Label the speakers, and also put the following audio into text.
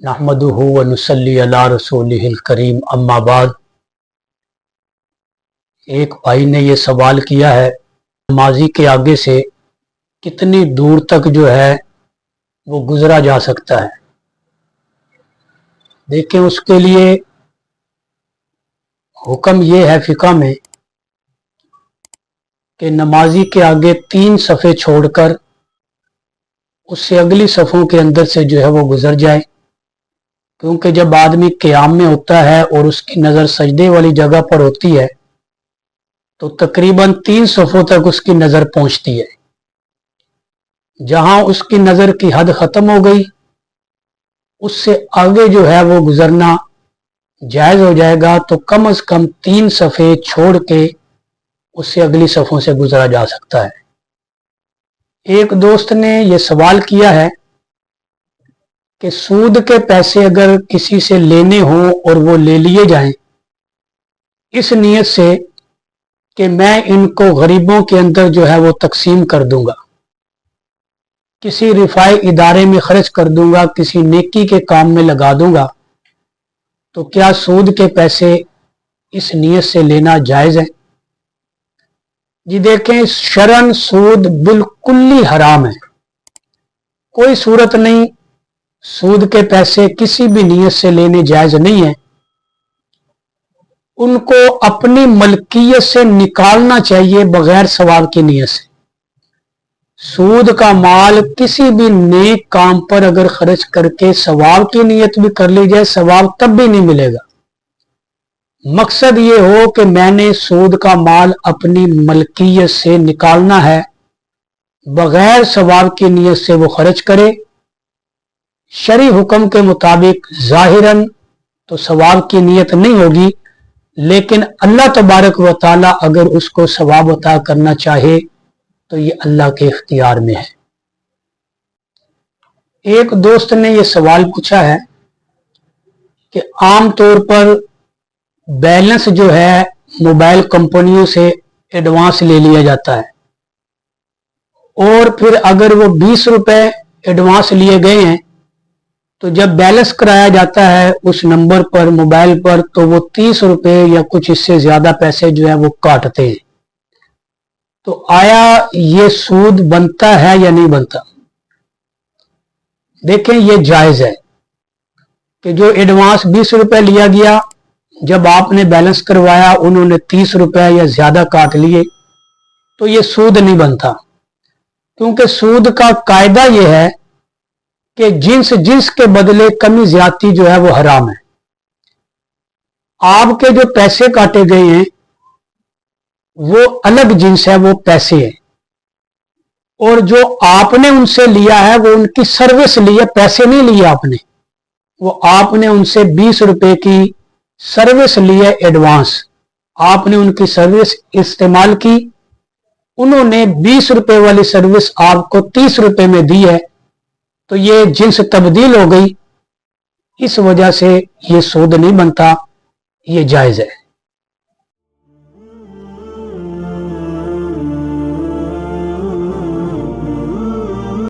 Speaker 1: नहमदुहु व नुसल्ली अला रसूलिहिल करीम अम्मा बाद। एक भाई ने ये सवाल किया है, नमाजी के आगे से कितनी दूर तक जो है वो गुजरा जा सकता है। देखें, उसके लिए हुक्म ये है फिक़ा में कि नमाजी के आगे 3 सफ़े छोड़कर उससे अगली सफ़ों के अंदर से जो है वो गुजर जाए, क्योंकि जब आदमी क़याम में होता है और उसकी नज़र सजदे वाली जगह पर होती है तो तकरीबन 3 सफ़ों तक उसकी नज़र पहुंचती है। जहां उसकी नज़र की हद ख़त्म हो गई, उससे आगे जो है वो गुजरना जायज़ हो जाएगा, तो कम से कम 3 सफ़े छोड़ के उससे अगली सफ़ों से गुजरा जा सकता है। एक दोस्त ने यह सवाल किया है कि सूद के पैसे अगर किसी से लेने हों और वो ले लिए जाएं इस नीयत से कि मैं इनको गरीबों के अंदर जो है वो तकसीम कर दूंगा, किसी रिफाई इदारे में खर्च कर दूंगा, किसी नेकी के काम में लगा दूंगा, तो क्या सूद के पैसे इस नीयत से लेना जायज़ है? जी देखें, शरन सूद बिल्कुल ही हराम है। कोई सूरत नहीं, सूद के पैसे किसी भी नीयत से लेने जायज़ नहीं है। उनको अपनी मलकियत से निकालना चाहिए बगैर सवाब की नीयत से। सूद का माल किसी भी नेक काम पर अगर खर्च करके सवाब की नीयत भी कर ली जाए, सवाब तब भी नहीं मिलेगा। मकसद ये हो कि मैंने सूद का माल अपनी मलकियत से निकालना है, बगैर सवाब की नीयत से वो खर्च करे। शरई हुक्म के मुताबिक ज़ाहिरन तो सवाब की नीयत नहीं होगी, लेकिन अल्लाह तबारक व तआला अगर उसको सवाब अता करना चाहे तो ये अल्लाह के इख्तियार में है। एक दोस्त ने यह सवाल पूछा है कि आम तौर पर बैलेंस जो है मोबाइल कंपनियों से एडवांस ले लिया जाता है, और फिर अगर वो 20 रुपए एडवांस लिए गए हैं तो जब बैलेंस कराया जाता है उस नंबर पर मोबाइल पर तो वो 30 रुपए या कुछ इससे ज्यादा पैसे जो है वो काटते हैं। तो आया ये सूद बनता है या नहीं बनता? देखें, ये जायज है कि जो एडवांस 20 रुपए लिया गया, जब आपने बैलेंस करवाया उन्होंने 30 रुपए या ज्यादा काट लिए, तो ये सूद नहीं बनता, क्योंकि सूद का कायदा यह है कि जिन्स के बदले कमी ज्यादती जो है वो हराम है। आपके जो पैसे काटे गए हैं वो अलग जिन्स है, वो पैसे है, और जो आपने उनसे लिया है वो उनकी सर्विस ली है, पैसे नहीं लिए आपने। वो आपने उनसे 20 रुपए की सर्विस ली है एडवांस, आपने उनकी सर्विस इस्तेमाल की, उन्होंने 20 रुपए वाली सर्विस आपको 30 रुपए में दी है, तो ये जिन्स तब्दील हो गई। इस वजह से ये सूद नहीं बनता, ये जायज है।